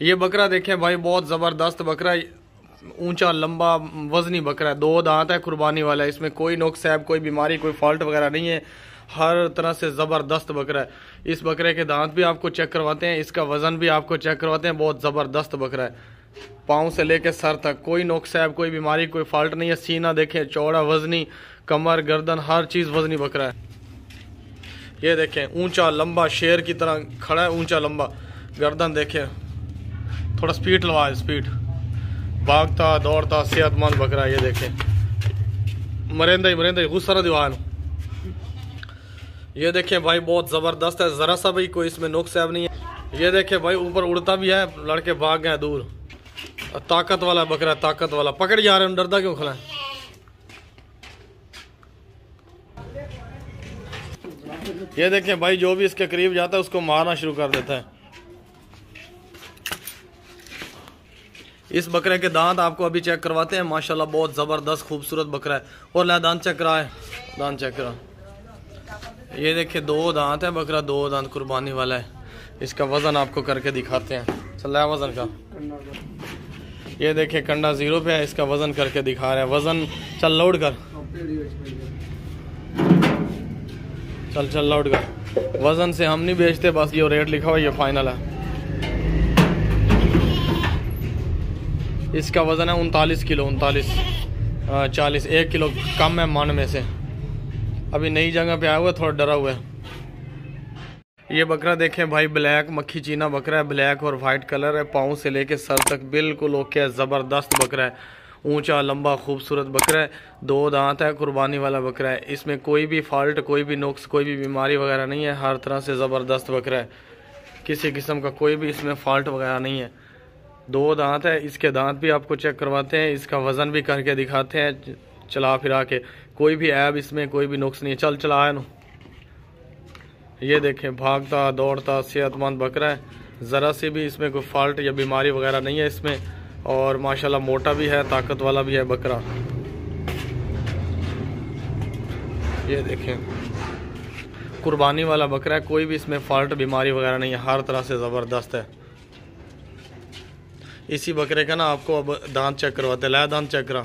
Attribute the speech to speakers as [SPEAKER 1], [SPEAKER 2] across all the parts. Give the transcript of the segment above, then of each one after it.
[SPEAKER 1] ये बकरा देखें भाई, बहुत ज़बरदस्त बकरा, ऊंचा लंबा वजनी बकरा है, 2 दांत है, कुर्बानी वाला है। इसमें कोई नुक्स है, कोई बीमारी, कोई फॉल्ट वगैरह नहीं है, हर तरह से ज़बरदस्त बकरा है। इस बकरे के दांत भी आपको चेक करवाते हैं, इसका वज़न भी आपको चेक करवाते हैं। बहुत ज़बरदस्त बकरा है, पाँव से लेकर सर तक कोई नुक्स है, कोई बीमारी, कोई फॉल्ट नहीं है। सीना देखें, चौड़ा वजनी, कमर गर्दन हर चीज़ वजनी बकरा है। ये देखें, ऊंचा लंबा, शेर की तरह खड़ा है, ऊंचा लंबा। गर्दन देखें, थोड़ा स्पीड लगा, स्पीड, भागता दौड़ता सेहतमंद बकरा है। ये देखें, मरेंदा गुस्सा दीवान। ये देखें भाई, बहुत ज़बरदस्त है, ज़रा सा भी कोई इसमें नुक्स है नहीं है। ये देखें भाई, ऊपर उड़ता भी है, लड़के भाग गए दूर। ताकत वाला बकरा, ताकत वाला। पकड़ जा रहे हैं, डरदा क्यों खड़ा है? ये देखें भाई, जो भी इसके करीब जाता है उसको मारना शुरू कर देता है। इस बकरे के दांत आपको अभी चेक करवाते हैं। माशाल्लाह बहुत ज़बरदस्त खूबसूरत बकरा है। और ला दांत चेक करा है, दांत चेक करा। ये देखिए, 2 दांत है बकरा, 2 दांत कुर्बानी वाला है। इसका वज़न आपको करके दिखाते हैं। चल वज़न का, ये देखिए कंडा 0 पे है, इसका वज़न करके दिखा रहे हैं। वज़न चल लोड कर, चल लोड कर। वज़न से हम नहीं बेचते, बस ये रेट लिखा हुआ ये फाइनल है। इसका वज़न है 39 किलो, 40 1 किलो कम है मन में से। अभी नई जगह पे आया हुआ है, थोड़ा डरा हुआ है। ये बकरा देखें भाई, ब्लैक मक्खी चीना बकरा है, ब्लैक और वाइट कलर है, पाँव से लेके सर तक बिल्कुल ओके है, ज़बरदस्त बकरा है। ऊंचा लंबा खूबसूरत बकरा है, 2 दांत है, कुर्बानी वाला बकरा है। इसमें कोई भी फॉल्ट, कोई भी नुक्स, कोई भी बीमारी वगैरह नहीं है, हर तरह से ज़बरदस्त बकरा है। किसी किस्म का कोई भी इसमें फॉल्ट वगैरह नहीं है। 2 दांत है, इसके दांत भी आपको चेक करवाते हैं, इसका वज़न भी करके दिखाते हैं चला फिरा के। कोई भी ऐब इसमें, कोई भी नुक्स नहीं है। चल चला है ना। ये देखें, भागता दौड़ता सेहतमंद बकरा है, ज़रा से भी इसमें कोई फॉल्ट या बीमारी वगैरह नहीं है इसमें। और माशाल्लाह मोटा भी है, ताकत वाला भी है बकरा। ये देखें, कुर्बानी वाला बकरा है, कोई भी इसमें फॉल्ट बीमारी वगैरह नहीं है, हर तरह से ज़बरदस्त है। इसी बकरे का ना आपको अब दांत चेक करवाते हैं। ला दांत चेक करा।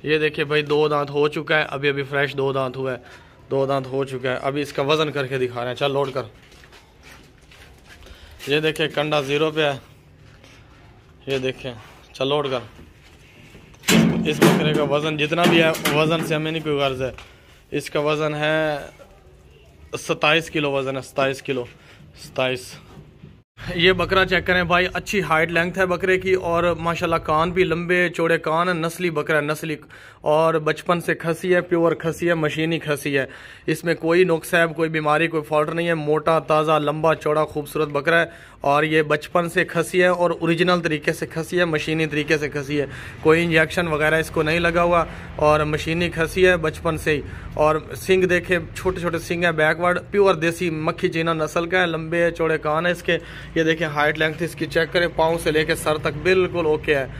[SPEAKER 1] ये देखिए भाई, 2 दांत हो चुका है, अभी अभी फ्रेश 2 दांत हुआ है, 2 दांत हो चुका है। अभी इसका वज़न करके दिखा रहे हैं। चल लोड कर। ये देखिए, कंडा 0 पे है। ये देखें, चल लोड कर। इस बकरे का वज़न जितना भी है, वज़न से हमें नहीं कोई गर्ज है। इसका वज़न है 27 किलो, वज़न है 27 किलो, 27। ये बकरा चेक करें भाई, अच्छी हाइट लेंथ है बकरे की, और माशाल्लाह कान भी लंबे चौड़े कान है। नस्ली बकरा है, नस्ली, और बचपन से खसी है, प्योर खसी है, मशीनी खसी है। इसमें कोई नुक्स है, कोई बीमारी, कोई फॉल्ट नहीं है। मोटा ताज़ा लंबा चौड़ा खूबसूरत बकरा है, और ये बचपन से खसी है, और ओरिजिनल तरीके से खसी है, मशीनी तरीके से खसी है। कोई इंजेक्शन वगैरह इसको नहीं लगा हुआ, और मशीनी खसी है बचपन से ही। और सिंग देखे, छोटे छोटे सिंग है, बैकवर्ड, प्योर देसी मक्खी चीना नस्ल का है, लंबे चौड़े कान है इसके। ये देखें, हाइट लेंथ इसकी चेक करें, पाँव से लेके सर तक बिल्कुल ओके है।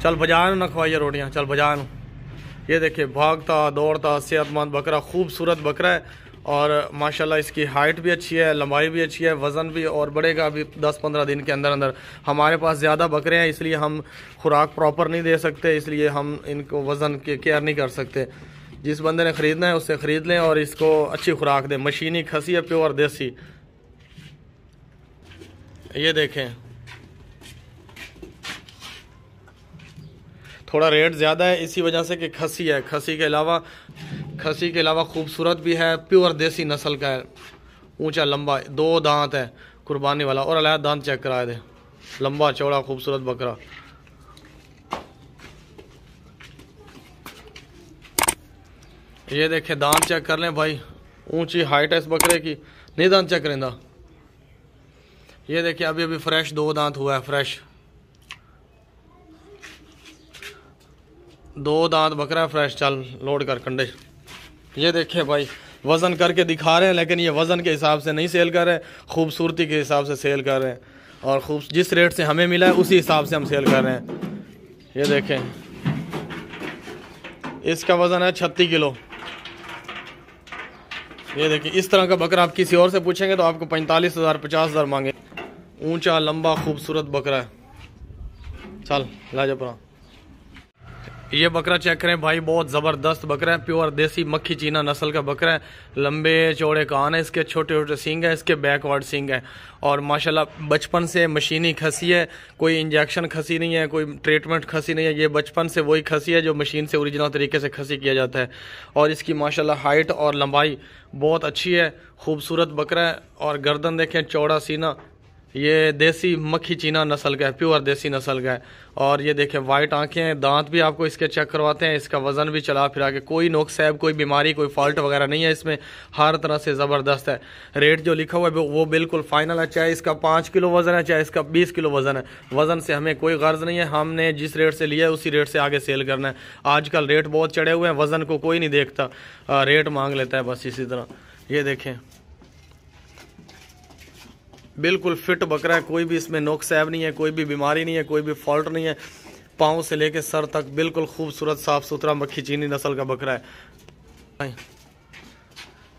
[SPEAKER 1] चल बजान ना खवाइए रोटियाँ, चल बजान। ये देखिए, भागता दौड़ता सेहतमंद बकरा, खूबसूरत बकरा है, और माशाल्लाह इसकी हाइट भी अच्छी है, लंबाई भी अच्छी है, वज़न भी और बढ़ेगा अभी 10-15 दिन के अंदर अंदर। हमारे पास ज़्यादा बकरे हैं, इसलिए हम खुराक प्रॉपर नहीं दे सकते, इसलिए हम इनको वज़न की केयर नहीं कर सकते। जिस बंदे ने ख़रीदना है उससे ख़रीद लें, और इसको अच्छी खुराक दें। मशीनी खसी है, प्योर देसी। ये देखें, थोड़ा रेट ज़्यादा है इसी वजह से कि खसी है। खसी के अलावा खूबसूरत भी है, प्योर देसी नस्ल का है, ऊंचा लंबा, 2 दांत है, कुर्बानी वाला। और अलग दांत चेक कराए दे, लंबा चौड़ा खूबसूरत बकरा। ये देखें, दांत चेक कर लें भाई, ऊंची हाइट है इस बकरे की। नहीं दांत चेक करेंदा। ये देखिए, अभी अभी फ्रेश 2 दांत हुआ है, फ्रेश 2 दांत बकरा फ्रेश। चल लोड कर कंडे। ये देखिए भाई, वज़न करके दिखा रहे हैं, लेकिन ये वज़न के हिसाब से नहीं सेल कर रहे, खूबसूरती के हिसाब से सेल कर रहे हैं, और जिस रेट से हमें मिला है उसी हिसाब से हम सेल कर रहे हैं। ये देखें, इसका वज़न है 36 किलो, ये देखिए, इस तरह का बकरा आप किसी और से पूछेंगे तो आपको 45,000 50,000 मांगे। ऊंचा लंबा खूबसूरत बकरा है। चल लाजपरा, ये बकरा चेक करें भाई, बहुत ज़बरदस्त बकरा है। प्योर देसी मक्खी चीना नस्ल का बकरा है। लंबे चौड़े कान है इसके, छोटे छोटे सींग है इसके, बैकवर्ड सींग है। और माशाल्लाह बचपन से मशीनी खसी है, कोई इंजेक्शन खसी नहीं है, कोई ट्रीटमेंट खसी नहीं है। ये बचपन से वही खसी है जो मशीन से ओरिजिनल तरीके से खसी किया जाता है। और इसकी माशाल्लाह हाइट और लंबाई बहुत अच्छी है। खूबसूरत बकरा है। और गर्दन देखें, चौड़ा सीना। ये देसी मक्खी चीना नस्ल का है, प्योर देसी नस्ल का है। और ये देखें वाइट आंखें हैं। दांत भी आपको इसके चेक करवाते हैं। इसका वजन भी चला फिरा के, कोई नुक्स है, कोई बीमारी, कोई फॉल्ट वगैरह नहीं है इसमें। हर तरह से ज़बरदस्त है। रेट जो लिखा हुआ है वो बिल्कुल फाइनल है। चाहे इसका 5 किलो वजन है, चाहे इसका 20 किलो वजन है, वजन से हमें कोई गर्ज नहीं है। हमने जिस रेट से लिया है उसी रेट से आगे सेल करना है। आजकल रेट बहुत चढ़े हुए हैं, वजन को कोई नहीं देखता, रेट मांग लेता है बस। इसी तरह ये देखें, बिल्कुल फिट बकरा है। कोई भी इसमें नुक्स ऐब नहीं है, कोई भी बीमारी नहीं है, कोई भी फॉल्ट नहीं है। पाँव से लेके सर तक बिल्कुल खूबसूरत साफ सुथरा मक्खी चीनी नस्ल का बकरा है।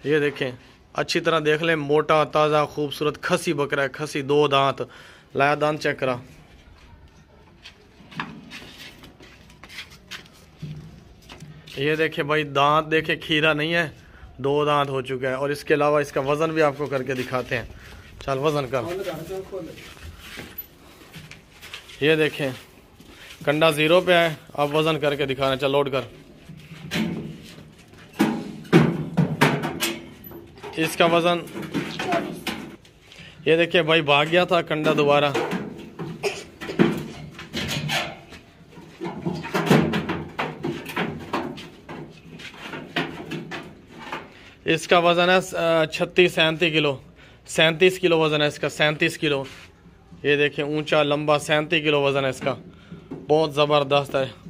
[SPEAKER 1] ये देखें, अच्छी तरह देख लें, मोटा ताज़ा खूबसूरत खसी बकरा है। खसी, 2 दांत। लाया दांत चेक करा। ये देखे भाई, दांत देखे, खीरा नहीं है, 2 दांत हो चुका है। और इसके अलावा इसका वजन भी आपको करके दिखाते हैं। चल वजन कर। ये देखें, कंडा 0 पे है। अब वजन करके दिखाना। चल लोड कर। इसका वजन ये देखिए भाई, भाग गया था कंडा दोबारा। इसका वजन है 36-37 किलो। 37 किलो वजन है इसका, 37 किलो। ये देखें, ऊंचा लंबा 37 किलो वजन है इसका। बहुत ज़बरदस्त है।